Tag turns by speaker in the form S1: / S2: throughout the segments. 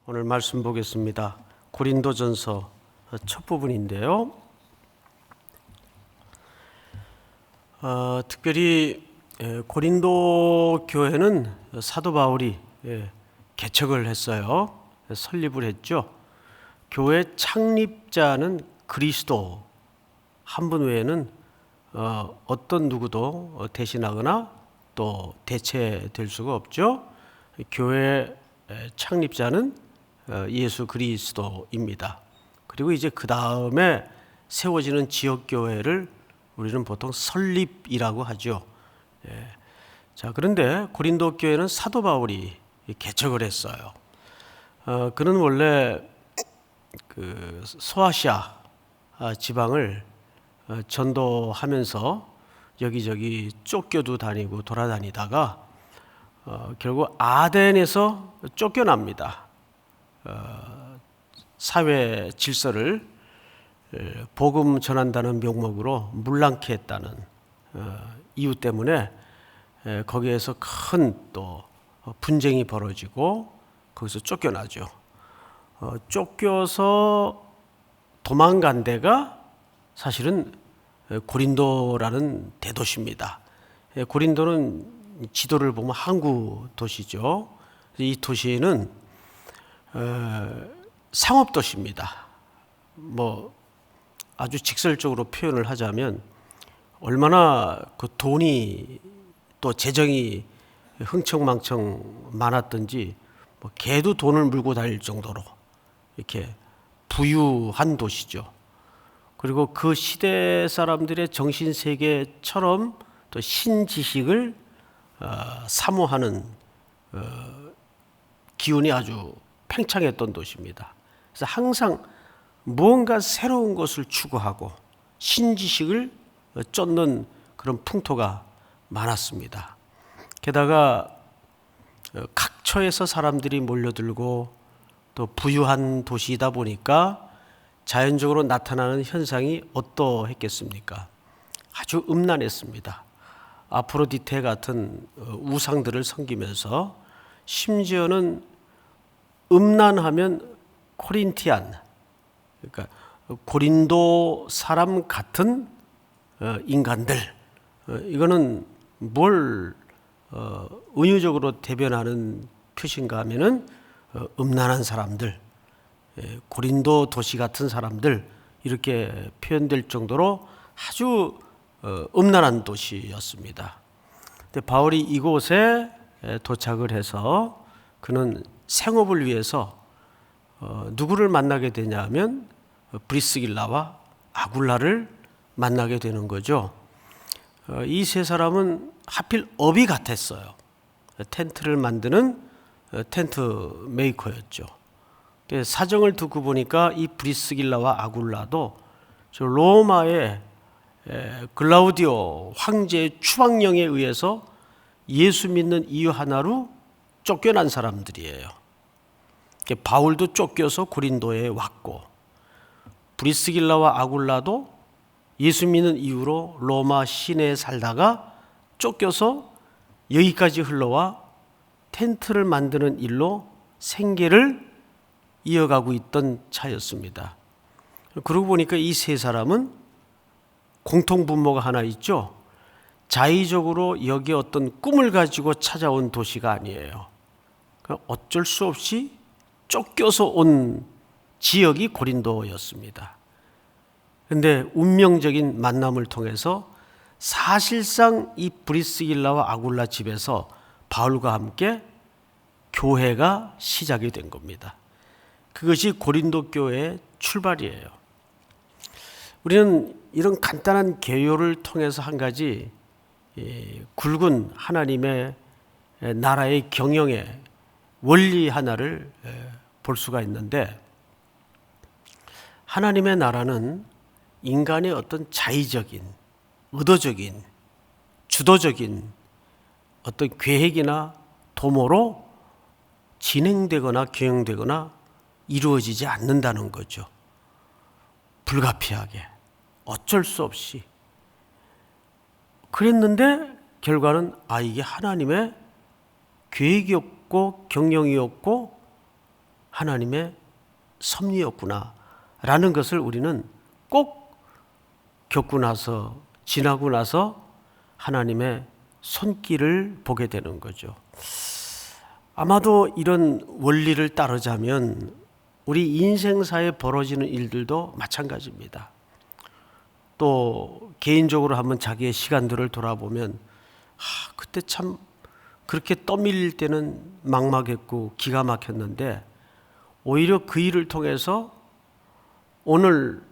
S1: 오늘 말씀 보겠습니다. 고린도전서 첫 부분인데요. 특별히 고린도 교회는 사도 바울이 개척을 했어요. 설립을 했죠. 교회 창립자는 그리스도 한 분 외에는 어떤 누구도 대신하거나 또 대체될 수가 없죠. 교회 창립자는 예수 그리스도입니다. 그리고 이제 그 다음에 세워지는 지역교회를 우리는 보통 설립이라고 하죠. 자, 그런데 고린도 교회는 사도 바울이 개척을 했어요. 그는 원래 그 소아시아 지방을 전도하면서 여기저기 쫓겨도 다니고 돌아다니다가 결국 아덴에서 쫓겨납니다. 사회 질서를 복음 전한다는 명목으로 물랑케 했다는 이유 때문에 거기에서 큰 또 분쟁이 벌어지고 거기서 쫓겨나죠. 쫓겨서 도망간 데가 사실은 고린도라는 대도시입니다. 고린도는 지도를 보면 항구 도시죠. 이 도시는 상업 도시입니다. 뭐 아주 직설적으로 표현을 하자면 얼마나 그 돈이 또 재정이 흥청망청 많았던지 뭐 개도 돈을 물고 다닐 정도로 이렇게 부유한 도시죠. 그리고 그 시대 사람들의 정신 세계처럼 또 신지식을 사모하는 기운이 아주 팽창했던 도시입니다. 그래서 항상 무언가 새로운 것을 추구하고 신지식을 쫓는 그런 풍토가 많았습니다. 게다가 각처에서 사람들이 몰려들고 또 부유한 도시이다 보니까 자연적으로 나타나는 현상이 어떠했겠습니까? 아주 음란했습니다. 아프로디테 같은 우상들을 섬기면서 심지어는 음란하면 코린티안, 그러니까 고린도 사람 같은 인간들, 이거는 뭘 은유적으로 대변하는 표시인가 하면은 음란한 사람들, 고린도 도시 같은 사람들 이렇게 표현될 정도로 아주 음란한 도시였습니다. 근데 바울이 이곳에 도착을 해서 그는 생업을 위해서 누구를 만나게 되냐면 브리스길라와 아굴라를 만나게 되는 거죠. 이 세 사람은 하필 업이 같았어요. 텐트를 만드는 텐트 메이커였죠. 사정을 듣고 보니까 이 브리스길라와 아굴라도 저 로마의 글라우디오 황제의 추방령에 의해서 예수 믿는 이유 하나로 쫓겨난 사람들이에요. 바울도 쫓겨서 고린도에 왔고 브리스길라와 아굴라도 예수 믿는 이유로 로마 시내에 살다가 쫓겨서 여기까지 흘러와 텐트를 만드는 일로 생계를 이어가고 있던 차였습니다. 그러고 보니까 이 세 사람은 공통분모가 하나 있죠. 자의적으로 여기에 어떤 꿈을 가지고 찾아온 도시가 아니에요. 어쩔 수 없이 쫓겨서 온 지역이 고린도였습니다. 그런데 운명적인 만남을 통해서 사실상 이 브리스길라와 아굴라 집에서 바울과 함께 교회가 시작이 된 겁니다. 그것이 고린도 교회의 출발이에요. 우리는 이런 간단한 개요를 통해서 한 가지 굵은 하나님의 나라의 경영의 원리 하나를 볼 수가 있는데, 하나님의 나라는 인간의 어떤 자의적인, 의도적인, 주도적인 어떤 계획이나 도모로 진행되거나 경영되거나 이루어지지 않는다는 거죠. 불가피하게, 어쩔 수 없이. 그랬는데 결과는 이게 하나님의 계획이었고 경영이었고 하나님의 섭리였구나 라는 것을 우리는 꼭 겪고 나서, 지나고 나서 하나님의 손길을 보게 되는 거죠. 아마도 이런 원리를 따르자면 우리 인생사에 벌어지는 일들도 마찬가지입니다. 또 개인적으로 한번 자기의 시간들을 돌아보면 그때 참 그렇게 떠밀릴 때는 막막했고 기가 막혔는데, 오히려 그 일을 통해서 오늘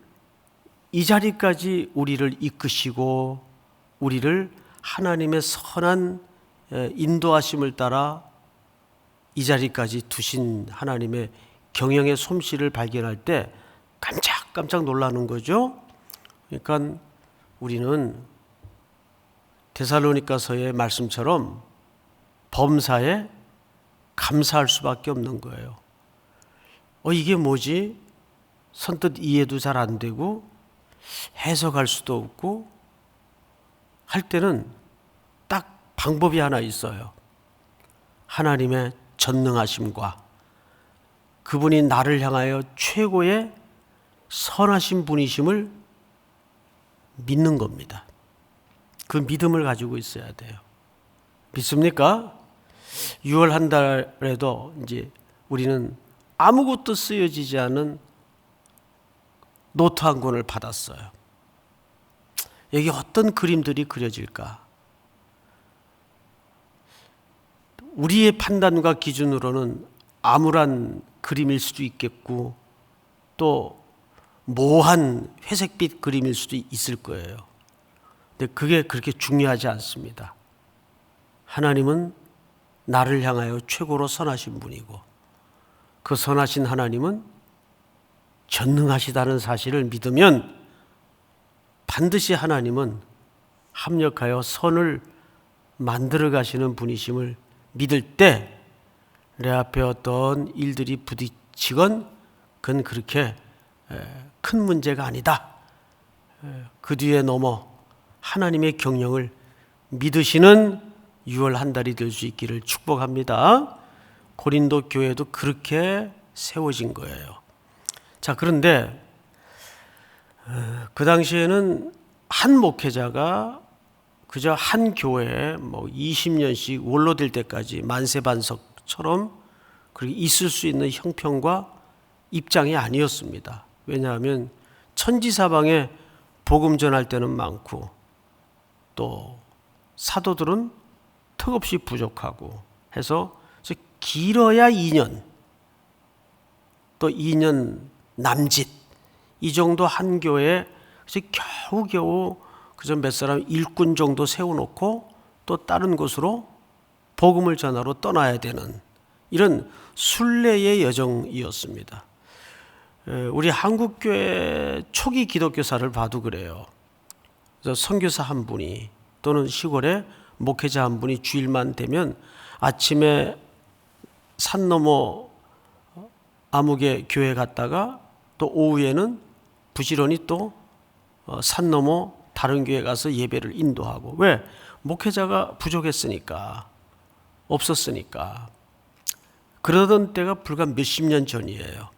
S1: 이 자리까지 우리를 이끄시고 우리를 하나님의 선한 인도하심을 따라 이 자리까지 두신 하나님의 경영의 솜씨를 발견할 때 깜짝깜짝 놀라는 거죠. 그러니까 우리는 데살로니가서의 말씀처럼 범사에 감사할 수밖에 없는 거예요. 이게 뭐지? 선뜻 이해도 잘 안 되고 해석할 수도 없고 할 때는 딱 방법이 하나 있어요. 하나님의 전능하심과 그분이 나를 향하여 최고의 선하신 분이심을 믿는 겁니다. 그 믿음을 가지고 있어야 돼요. 믿습니까? 6월 한 달에도 이제 우리는 아무것도 쓰여지지 않은 노트 한 권을 받았어요. 여기 어떤 그림들이 그려질까? 우리의 판단과 기준으로는 암울한 그림일 수도 있겠고 또 모호한 회색빛 그림일 수도 있을 거예요. 근데 그게 그렇게 중요하지 않습니다. 하나님은 나를 향하여 최고로 선하신 분이고 그 선하신 하나님은 전능하시다는 사실을 믿으면 반드시 하나님은 합력하여 선을 만들어 가시는 분이심을 믿을 때 내 앞에 어떤 일들이 부딪히건 그건 그렇게 큰 문제가 아니다. 그 뒤에 넘어 하나님의 경영을 믿으시는 6월 한 달이 될 수 있기를 축복합니다. 고린도 교회도 그렇게 세워진 거예요. 자, 그런데 그 당시에는 한 목회자가 그저 한 교회에 20년씩 원로될 때까지 만세반석처럼 그렇게 있을 수 있는 형편과 입장이 아니었습니다. 왜냐하면 천지사방에 복음 전할 때는 많고 또 사도들은 턱없이 부족하고 해서 길어야 2년 또 2년 남짓 이 정도 한 교회에 겨우겨우 그저 몇 사람 일꾼 정도 세워놓고 또 다른 곳으로 복음을 전하러 떠나야 되는 이런 순례의 여정이었습니다. 우리 한국교회 초기 기독교사를 봐도 그래요. 그래서 선교사 한 분이 또는 시골에 목회자 한 분이 주일만 되면 아침에 산 너머 아무개 교회 갔다가 또 오후에는 부지런히 또 산 너머 다른 교회 가서 예배를 인도하고. 왜? 목회자가 부족했으니까, 없었으니까. 그러던 때가 불과 몇십 년 전이에요.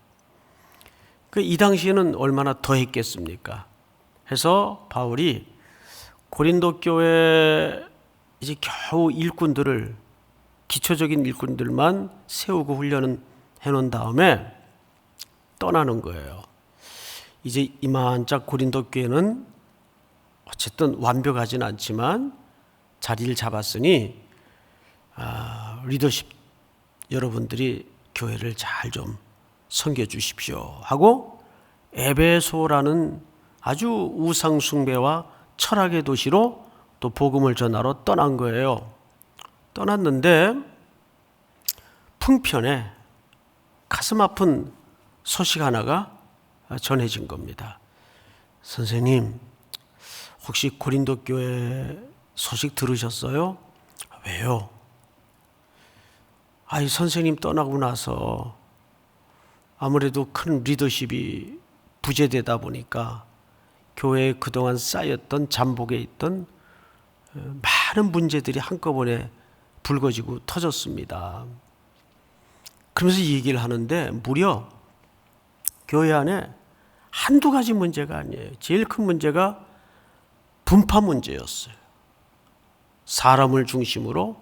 S1: 이 당시에는 얼마나 더 했겠습니까? 해서 바울이 고린도 교회 이제 겨우 일꾼들을, 기초적인 일꾼들만 세우고 훈련을 해놓은 다음에 떠나는 거예요. 이제 이만짝 고린도 교회는 어쨌든 완벽하진 않지만 자리를 잡았으니 리더십 여러분들이 교회를 잘 좀 섬겨 주십시오 하고 에베소라는 아주 우상 숭배와 철학의 도시로 또 복음을 전하러 떠난 거예요. 떠났는데 풍편에 가슴 아픈 소식 하나가 전해진 겁니다. 선생님, 혹시 고린도 교회 소식 들으셨어요? 왜요? 선생님 떠나고 나서 아무래도 큰 리더십이 부재되다 보니까 교회에 그동안 쌓였던 잠복에 있던 많은 문제들이 한꺼번에 불거지고 터졌습니다. 그러면서 이 얘기를 하는데 무려 교회 안에 한두 가지 문제가 아니에요. 제일 큰 문제가 분파 문제였어요. 사람을 중심으로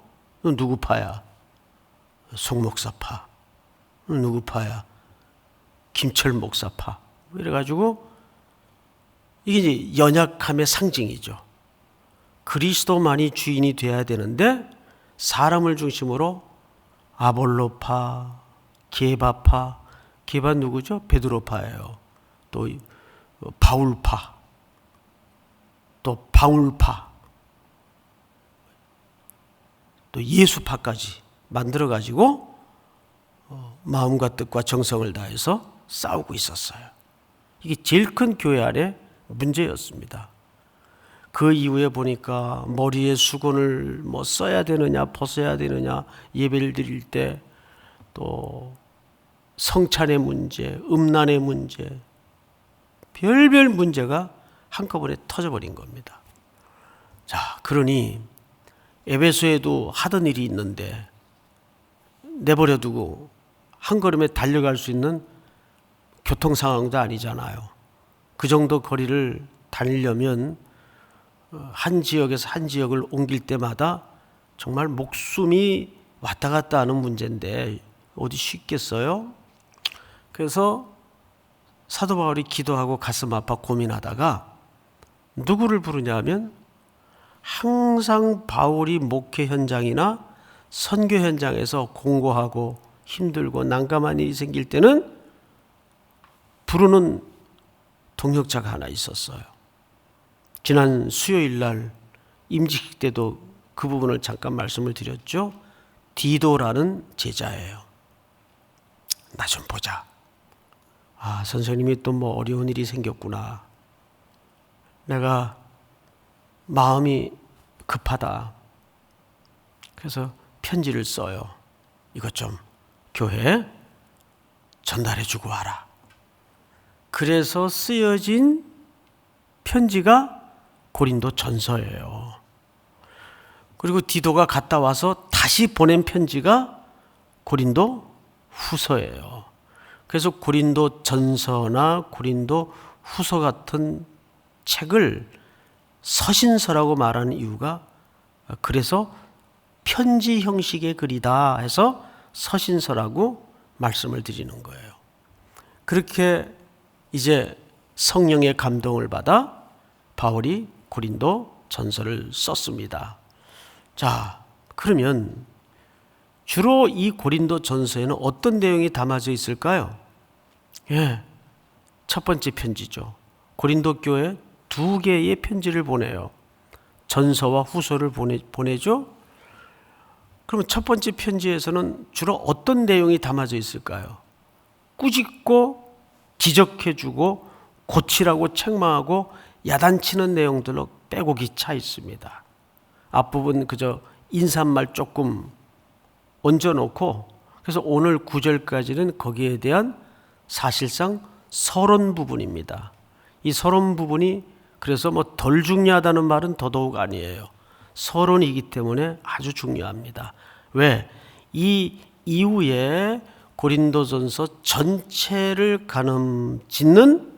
S1: 누구 파야? 송 목사파. 누구 파야? 김철 목사파. 이래가지고 이게 이제 연약함의 상징이죠. 그리스도만이 주인이 되어야 되는데 사람을 중심으로 아볼로파, 게바파, 게바 누구죠? 베드로파예요. 또 바울파, 또 바울파, 또 예수파까지 만들어가지고 마음과 뜻과 정성을 다해서 싸우고 있었어요. 이게 제일 큰 교회 안에 문제였습니다. 그 이후에 보니까 머리에 수건을 뭐 써야 되느냐 벗어야 되느냐, 예배를 드릴 때 또 성찬의 문제, 음란의 문제, 별별 문제가 한꺼번에 터져버린 겁니다. 자, 그러니 에베소에도 하던 일이 있는데 내버려두고 한 걸음에 달려갈 수 있는 교통 상황도 아니잖아요. 그 정도 거리를 다니려면 한 지역에서 한 지역을 옮길 때마다 정말 목숨이 왔다 갔다 하는 문제인데 어디 쉽겠어요? 그래서 사도 바울이 기도하고 가슴 아파 고민하다가 누구를 부르냐면 항상 바울이 목회 현장이나 선교 현장에서 공고하고 힘들고 난감한 일이 생길 때는 부르는 동역자가 하나 있었어요. 지난 수요일 날 임직식 때도 그 부분을 잠깐 말씀을 드렸죠. 디도라는 제자예요. 나 좀 보자. 아, 선생님이 또 뭐 어려운 일이 생겼구나. 내가 마음이 급하다. 그래서 편지를 써요. 이것 좀 교회에 전달해 주고 와라. 그래서 쓰여진 편지가 고린도 전서예요. 그리고 디도가 갔다 와서 다시 보낸 편지가 고린도 후서예요. 그래서 고린도 전서나 고린도 후서 같은 책을 서신서라고 말하는 이유가 그래서 편지 형식의 글이다 해서 서신서라고 말씀을 드리는 거예요. 그렇게 이제 성령의 감동을 받아 바울이 고린도 전서를 썼습니다. 자, 그러면 주로 이 고린도 전서에는 어떤 내용이 담아져 있을까요? 첫 번째 편지죠. 고린도 교회 2개의 편지를 보내요. 전서와 후서를 보내죠. 그러면 첫 번째 편지에서는 주로 어떤 내용이 담아져 있을까요? 꾸짖고 지적해주고 고치라고 책망하고 야단치는 내용들로 빼곡히 차 있습니다. 앞부분 그저 인사말 조금 얹어놓고 그래서 오늘 9절까지는 거기에 대한 사실상 서론 부분입니다. 이 서론 부분이 그래서 뭐 덜 중요하다는 말은 더더욱 아니에요. 서론이기 때문에 아주 중요합니다. 왜? 이 이후에 고린도전서 전체를 가늠짓는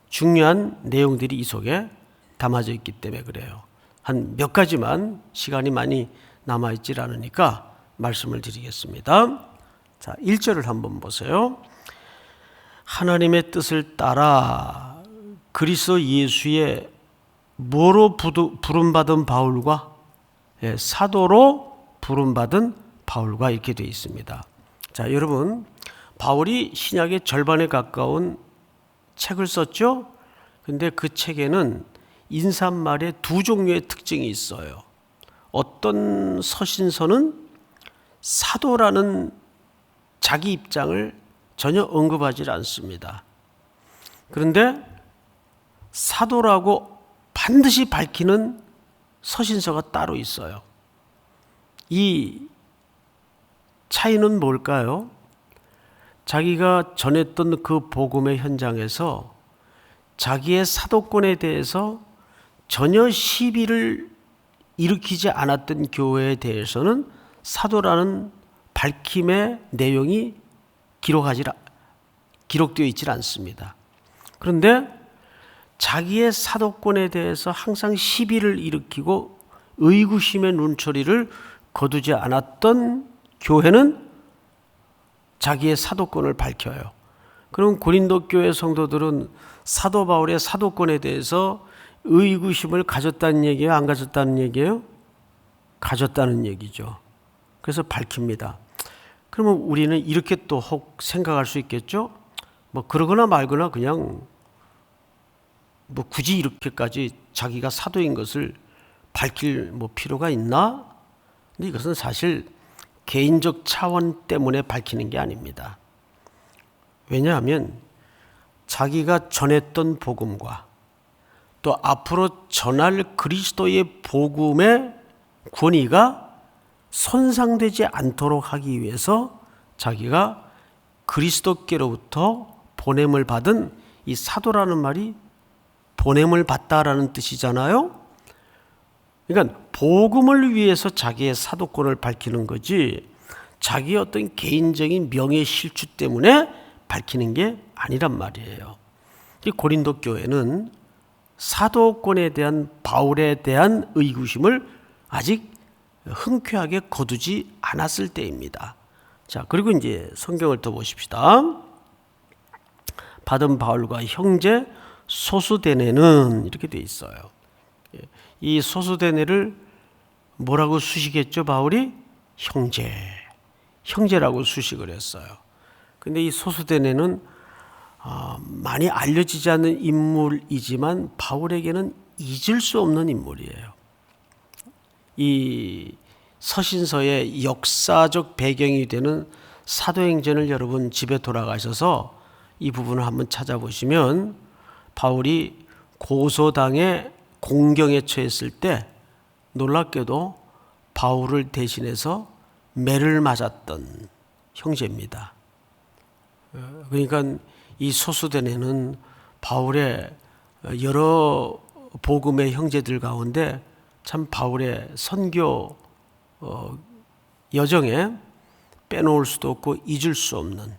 S1: 중요한 내용들이 이 속에 담아져 있기 때문에 그래요. 한 몇 가지만 시간이 많이 남아있질 않으니까 말씀을 드리겠습니다. 자, 1절을 한번 보세요. 하나님의 뜻을 따라 그리스도 예수의 뭐로 부름받은 바울과 사도로 부름받은 바울과 이렇게 되어 있습니다. 자, 여러분, 바울이 신약의 절반에 가까운 책을 썼죠? 근데 그 책에는 인사말에 2종류의 특징이 있어요. 어떤 서신서는 사도라는 자기 입장을 전혀 언급하지 않습니다. 그런데 사도라고 반드시 밝히는 서신서가 따로 있어요. 이 차이는 뭘까요? 자기가 전했던 그 복음의 현장에서 자기의 사도권에 대해서 전혀 시비를 일으키지 않았던 교회에 대해서는 사도라는 밝힘의 내용이 기록되어 있질 않습니다. 그런데 자기의 사도권에 대해서 항상 시비를 일으키고 의구심의 눈초리를 거두지 않았던 교회는 자기의 사도권을 밝혀요. 그럼 고린도 교회 성도들은 사도 바울의 사도권에 대해서 의구심을 가졌다는 얘기예요? 안 가졌다는 얘기예요? 가졌다는 얘기죠. 그래서 밝힙니다. 그러면 우리는 이렇게 또 혹 생각할 수 있겠죠? 뭐 그러거나 말거나 그냥 뭐 굳이 이렇게까지 자기가 사도인 것을 밝힐 뭐 필요가 있나? 근데 이것은 사실 개인적 차원 때문에 밝히는 게 아닙니다. 왜냐하면 자기가 전했던 복음과 또 앞으로 전할 그리스도의 복음의 권위가 손상되지 않도록 하기 위해서 자기가 그리스도께로부터 보냄을 받은 이 사도라는 말이 보냄을 받다라는 뜻이잖아요. 그러니까 복음을 위해서 자기의 사도권을 밝히는 거지 자기의 어떤 개인적인 명예 실추 때문에 밝히는 게 아니란 말이에요. 이 고린도 교회는 사도권에 대한 바울에 대한 의구심을 아직 흔쾌하게 거두지 않았을 때입니다. 자, 그리고 이제 성경을 더 보십시다. 받은 바울과 형제 소수데네는 이렇게 돼 있어요. 이 소수데네를 뭐라고 수식했죠? 바울이 형제라고 수식을 했어요. 근데 이 소수데네는 많이 알려지지 않는 인물이지만 바울에게는 잊을 수 없는 인물이에요. 이 서신서의 역사적 배경이 되는 사도행전을 여러분 집에 돌아가셔서 이 부분을 한번 찾아보시면 바울이 고소당에 공경에 처했을 때 놀랍게도 바울을 대신해서 매를 맞았던 형제입니다. 그러니까 이 소수데네는 바울의 여러 복음의 형제들 가운데 참 바울의 선교 여정에 빼놓을 수도 없고 잊을 수 없는,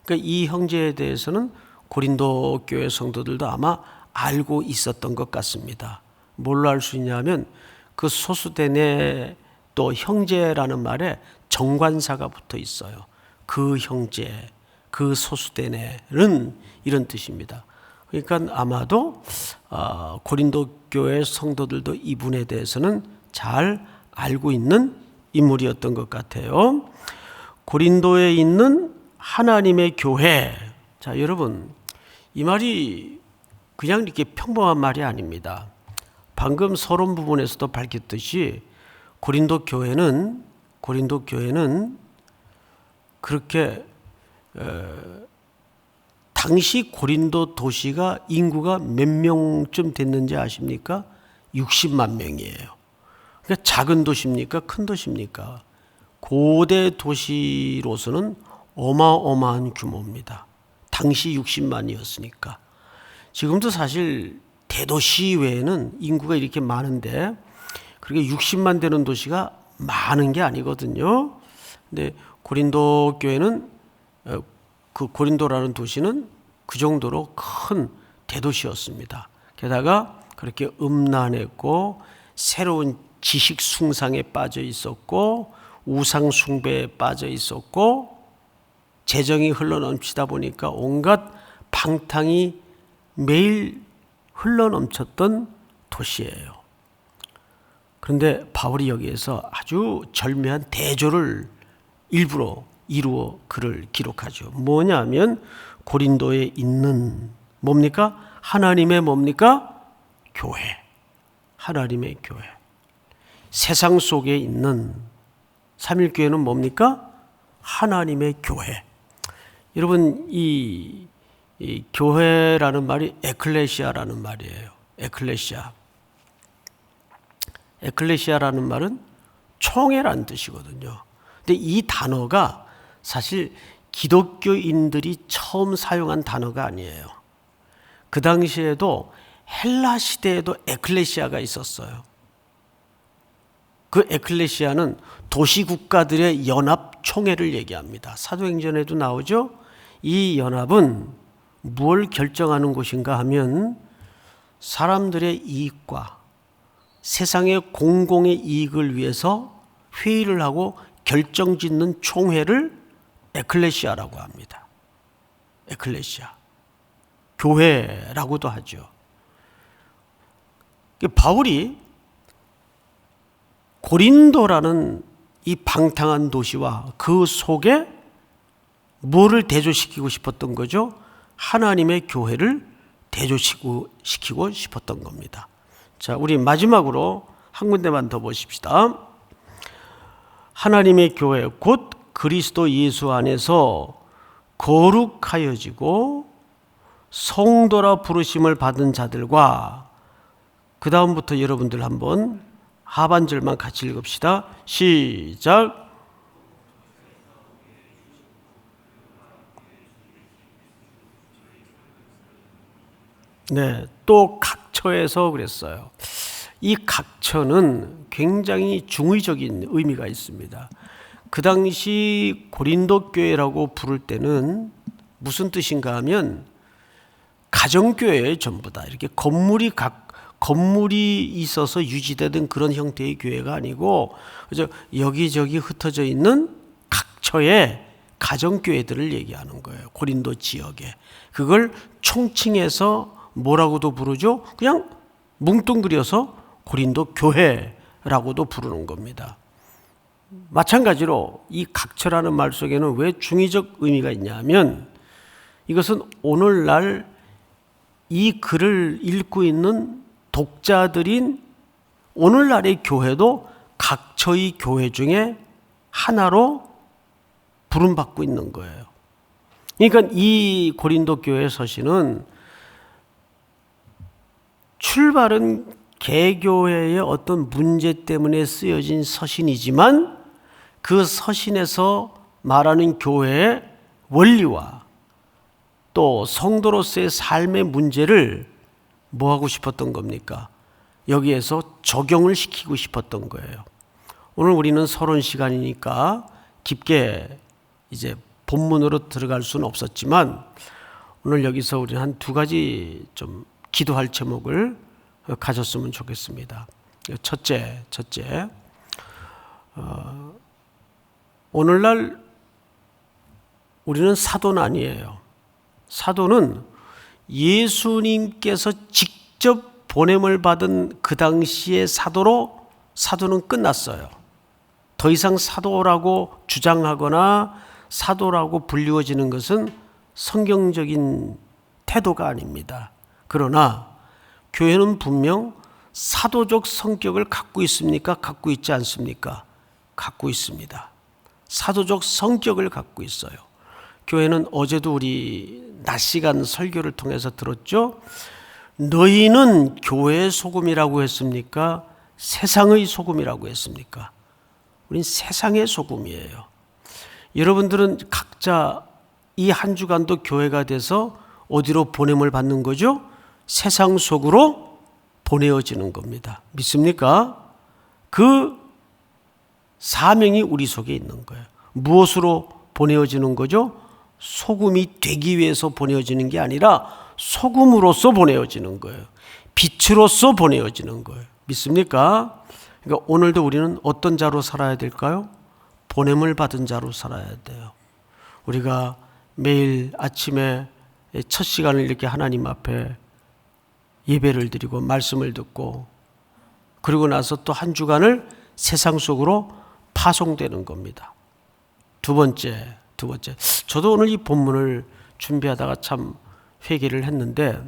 S1: 그러니까 이 형제에 대해서는 고린도 교회 성도들도 아마 알고 있었던 것 같습니다. 뭘로 알 수 있냐면 그 소수데네 또 형제라는 말에 정관사가 붙어 있어요. 그 형제, 그 소수데네는 이런 뜻입니다. 그러니까 아마도 고린도 교회 성도들도 이분에 대해서는 잘 알고 있는 인물이었던 것 같아요. 고린도에 있는 하나님의 교회. 자, 여러분, 이 말이 그냥 이렇게 평범한 말이 아닙니다. 방금 서론 부분에서도 밝혔듯이 고린도 교회는 그렇게 당시 고린도 도시가 인구가 몇 명쯤 됐는지 아십니까? 60만 명이에요. 그러니까 작은 도시입니까? 큰 도시입니까? 고대 도시로서는 어마어마한 규모입니다. 당시 60만이었으니까. 지금도 사실 대도시 외에는 인구가 이렇게 많은데 그렇게 60만 되는 도시가 많은 게 아니거든요. 근데 고린도 교회는 그 고린도라는 도시는 그 정도로 큰 대도시였습니다. 게다가 그렇게 음란했고 새로운 지식 숭상에 빠져 있었고 우상 숭배에 빠져 있었고 재정이 흘러넘치다 보니까 온갖 방탕이 매일 흘러넘쳤던 도시예요. 그런데 바울이 여기에서 아주 절묘한 대조를 일부러 이루어 글을 기록하죠. 뭐냐면 고린도에 있는 뭡니까? 하나님의 뭡니까? 교회. 하나님의 교회. 세상 속에 있는 삼일교회는 뭡니까? 하나님의 교회. 여러분 이 교회라는 말이 에클레시아라는 말이에요. 에클레시아라는 말은 총회라는 뜻이거든요. 근데 이 단어가 사실 기독교인들이 처음 사용한 단어가 아니에요. 그 당시에도 헬라 시대에도 에클레시아가 있었어요. 그 에클레시아는 도시국가들의 연합총회를 얘기합니다. 사도행전에도 나오죠. 이 연합은 무엇을 결정하는 곳인가 하면 사람들의 이익과 세상의 공공의 이익을 위해서 회의를 하고 결정짓는 총회를 에클레시아라고 합니다. 에클레시아, 교회라고도 하죠. 바울이 고린도라는 이 방탕한 도시와 그 속에 뭐를 대조시키고 싶었던 거죠? 하나님의 교회를 대조시키고 싶었던 겁니다. 자, 우리 마지막으로 한 군데만 더 보십시다. 하나님의 교회 곧 그리스도 예수 안에서 거룩하여지고 성도라 부르심을 받은 자들과, 그 다음부터 여러분들 한번 하반절만 같이 읽읍시다. 시작. 네, 또 각처에서 그랬어요. 이 각처는 굉장히 중의적인 의미가 있습니다. 그 당시 고린도 교회라고 부를 때는 무슨 뜻인가 하면 가정교회의 전부다. 이렇게 건물이 있어서 유지되던 그런 형태의 교회가 아니고, 그래서 여기저기 흩어져 있는 각처의 가정교회들을 얘기하는 거예요. 고린도 지역에. 그걸 총칭해서 뭐라고도 부르죠? 그냥 뭉뚱그려서 고린도 교회라고도 부르는 겁니다. 마찬가지로 이 각처라는 말 속에는 왜 중의적 의미가 있냐면, 이것은 오늘날 이 글을 읽고 있는 독자들인 오늘날의 교회도 각처의 교회 중에 하나로 부름받고 있는 거예요. 그러니까 이 고린도 교회 서신은 출발은 개교회의 어떤 문제 때문에 쓰여진 서신이지만, 그 서신에서 말하는 교회의 원리와 또 성도로서의 삶의 문제를 뭐 하고 싶었던 겁니까? 여기에서 적용을 시키고 싶었던 거예요. 오늘 우리는 서론 시간이니까 깊게 이제 본문으로 들어갈 수는 없었지만, 오늘 여기서 우리는 한 두 가지 좀 기도할 제목을 가졌으면 좋겠습니다. 첫째, 오늘날 우리는 사도는 아니에요. 사도는 예수님께서 직접 보냄을 받은 그 당시의 사도는 끝났어요. 더 이상 사도라고 주장하거나 사도라고 불리워지는 것은 성경적인 태도가 아닙니다. 그러나 교회는 분명 사도적 성격을 갖고 있습니까? 갖고 있지 않습니까? 갖고 있습니다. 사도적 성격을 갖고 있어요. 교회는 어제도 우리 낮 시간 설교를 통해서 들었죠. 너희는 교회의 소금이라고 했습니까? 세상의 소금이라고 했습니까? 우린 세상의 소금이에요. 여러분들은 각자 이 한 주간도 교회가 돼서 어디로 보냄을 받는 거죠? 세상 속으로 보내어지는 겁니다. 믿습니까? 그 사명이 우리 속에 있는 거예요. 무엇으로 보내어지는 거죠? 소금이 되기 위해서 보내어지는 게 아니라 소금으로서 보내어지는 거예요. 빛으로서 보내어지는 거예요. 믿습니까? 그러니까 오늘도 우리는 어떤 자로 살아야 될까요? 보냄을 받은 자로 살아야 돼요. 우리가 매일 아침에 첫 시간을 이렇게 하나님 앞에 예배를 드리고 말씀을 듣고, 그리고 나서 또 한 주간을 세상 속으로 파송되는 겁니다. 두 번째, 저도 오늘 이 본문을 준비하다가 참 회개를 했는데,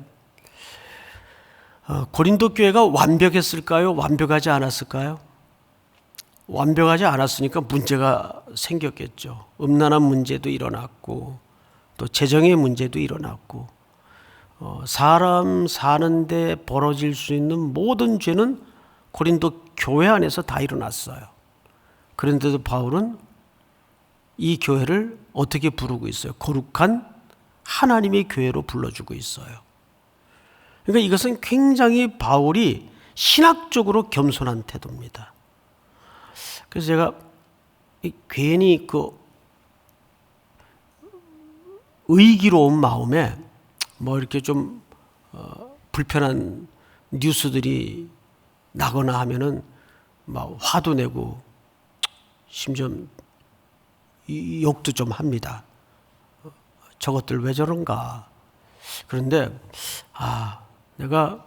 S1: 고린도 교회가 완벽했을까요? 완벽하지 않았을까요? 완벽하지 않았으니까 문제가 생겼겠죠. 음란한 문제도 일어났고, 또 재정의 문제도 일어났고, 사람 사는데 벌어질 수 있는 모든 죄는 고린도 교회 안에서 다 일어났어요. 그런데도 바울은 이 교회를 어떻게 부르고 있어요? 거룩한 하나님의 교회로 불러주고 있어요. 그러니까 이것은 굉장히 바울이 신학적으로 겸손한 태도입니다. 그래서 제가 괜히 그 의기로운 마음에 뭐 이렇게 좀 불편한 뉴스들이 나거나 하면은 막 화도 내고 심지어 욕도 좀 합니다. 저것들 왜 저런가. 그런데 내가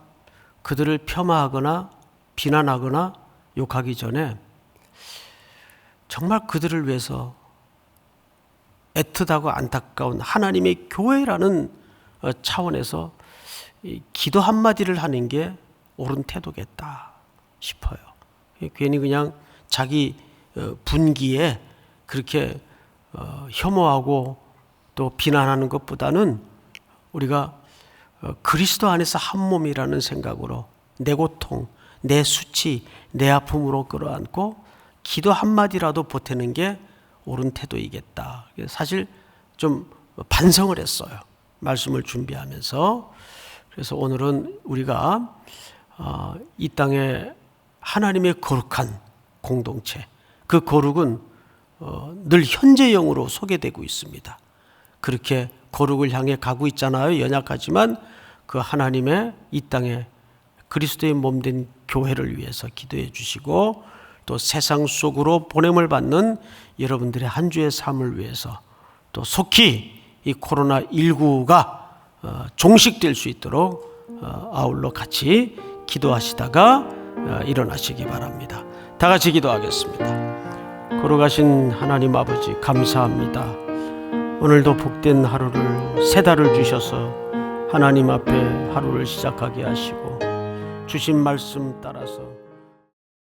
S1: 그들을 폄하하거나 비난하거나 욕하기 전에 정말 그들을 위해서 애틋하고 안타까운 하나님의 교회라는 차원에서 기도 한마디를 하는 게 옳은 태도겠다 싶어요. 괜히 그냥 자기 분기에 그렇게 혐오하고 또 비난하는 것보다는 우리가 그리스도 안에서 한 몸이라는 생각으로 내 고통, 내 수치, 내 아픔으로 끌어안고 기도 한마디라도 보태는 게 옳은 태도이겠다. 사실 좀 반성을 했어요. 말씀을 준비하면서. 그래서 오늘은 우리가 이 땅에 하나님의 거룩한 공동체, 그 거룩은 늘 현재형으로 소개되고 있습니다. 그렇게 거룩을 향해 가고 있잖아요. 연약하지만 그 하나님의 이 땅에 그리스도의 몸된 교회를 위해서 기도해 주시고 또 세상 속으로 보냄을 받는 여러분들의 한 주의 삶을 위해서 또 속히 이 코로나19가 종식될 수 있도록 아울러 같이 기도하시다가 일어나시기 바랍니다. 다 같이 기도하겠습니다. 거룩하신 하나님 아버지 감사합니다. 오늘도 복된 하루를 새 달을 주셔서 하나님 앞에 하루를 시작하게 하시고 주신 말씀 따라서